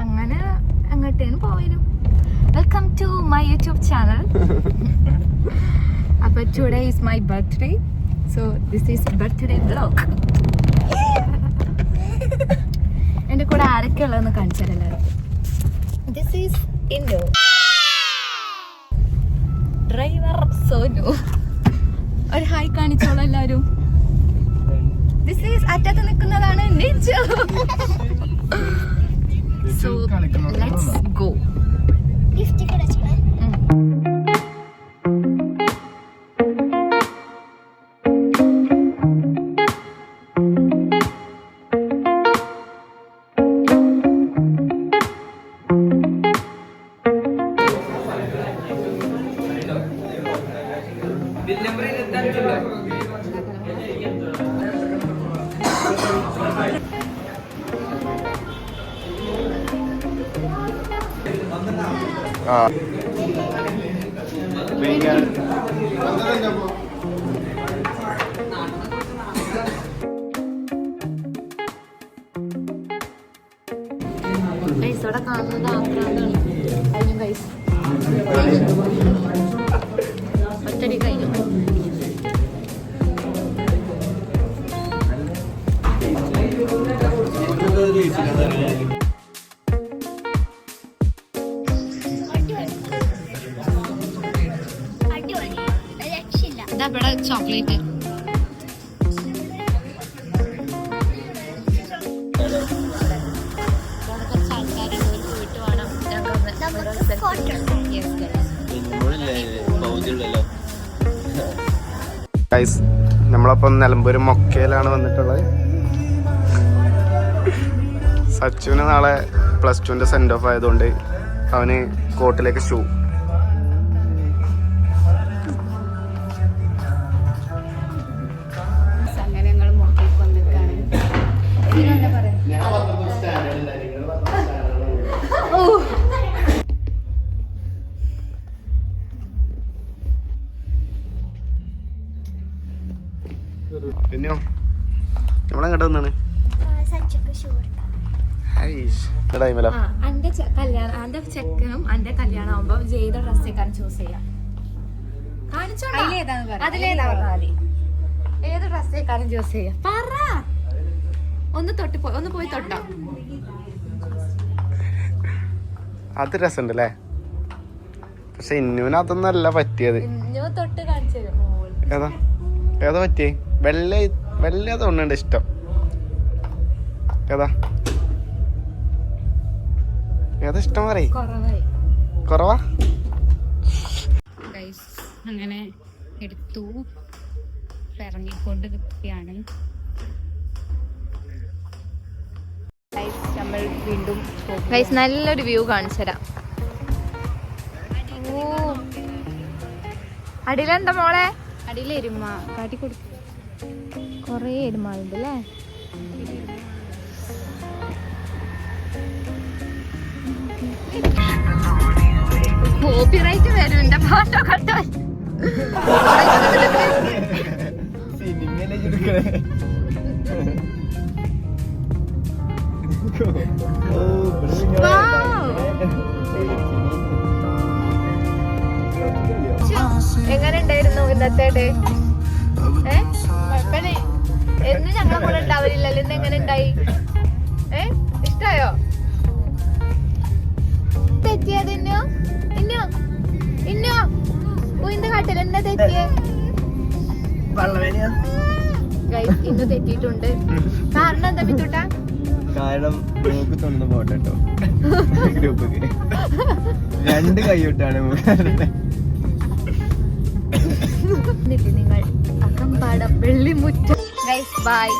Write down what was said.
അങ്ങനെ അങ്ങോട്ടേന്ന് പോയിനും. Welcome to my YouTube channel. അപ്പൊ today is my birthday, so this is birthday vlog. എന്റെ കൂടെ ആരൊക്കെ ഉള്ളതെന്ന് കാണിച്ചാൽ ദിസ് ഈസ് ഇൻഡോ ഡ്രൈവർ സോനു. ഒരു ഹായ് കാണിച്ചോളൂ എല്ലാരും. ദിസ് ഈസ് അറ്റത്ത് നിൽക്കുന്നതാണ് നിജു. So let's go. ഇവിടെ കാണുന്നത് ആക്രാന്താണ്. കഴിഞ്ഞു ഗൈസ്, ഒറ്റടി കഴിഞ്ഞു. ഇതാ ഇവിടെ ചോക്ലേറ്റ്. നമ്മളപ്പം നിലമ്പൂര് മൊക്കയിലാണ് വന്നിട്ടുള്ളത്. സച്ചുവിന് നാളെ +2 സെൻഡ് ഓഫ് ആയതുകൊണ്ട് അവന് കോട്ടിലേക്ക് ഷൂ. പിന്നെയോ നമ്മളെങ്ങോട്ട് വന്നാണ് അന്റെ ചെക്കനും അന്റെ കല്യാണം ആവുമ്പോ ചെയ്ത ഡ്രസ്സേക്കാരൻ ചൂസ് ചെയ്യാം. ഏത് ഡ്രസ്സേക്കാരൻ ചൂസ് ചെയ്യാം? പറ. ഒന്ന് പോയി തൊട്ടോ. അത് രസമുണ്ടല്ലേ, പക്ഷെ ഇന്നുവിന് അതൊന്നും അല്ല പറ്റിയത്. തൊട്ട് കാണിച്ചു തരും. ഏതാ പറ്റിയേ? വെള്ള തോന്നുന്നുണ്ട് ഇഷ്ടം. ഏതാ ഇഷ്ടം പറയ്. കുറവാ? അങ്ങനെ എടുത്തു ഇറങ്ങിക്കൊണ്ട് നിൽക്കുകയാണ്. നമ്മൾ വീണ്ടും നല്ലൊരു വ്യൂ കാണിച്ചുതരാം. അടിയിലെന്താ മോളെ? അടിയിൽ എരുമ കാട്ടി കൊടുക്കും. കൊറേ എരുമാളുണ്ട് അല്ലേ? കോപ്പിറൈറ്റ് വരും എന്റെ പാട്ടൊക്കെ. എങ്ങനെ ഉണ്ടായിരുന്നു ഇന്നത്തെ ഡേ? എന്ന് ഞങ്ങളെ കൂടെ ഉണ്ടാവില്ലല്ലോ. ഇന്ന് എങ്ങനെ ഉണ്ടായി? ഇഷ്ടായോ? തെറ്റിയത് ഇന്നോ ഉയിന്റെ കാട്ടിൽ എന്നാ തെറ്റിയേ? ഇന്ന് തെറ്റിയിട്ടുണ്ട്. കാരണം എന്താ മിത്തുട്ടാ? കാരണം മൂക്ക് തൊന്ന് പോട്ടോ ഗ്രൂപ്പ് 2 കൈവിട്ടാണ് നിങ്ങൾ അകമ്പാടം വെള്ളിമുറ്റം. ബൈ.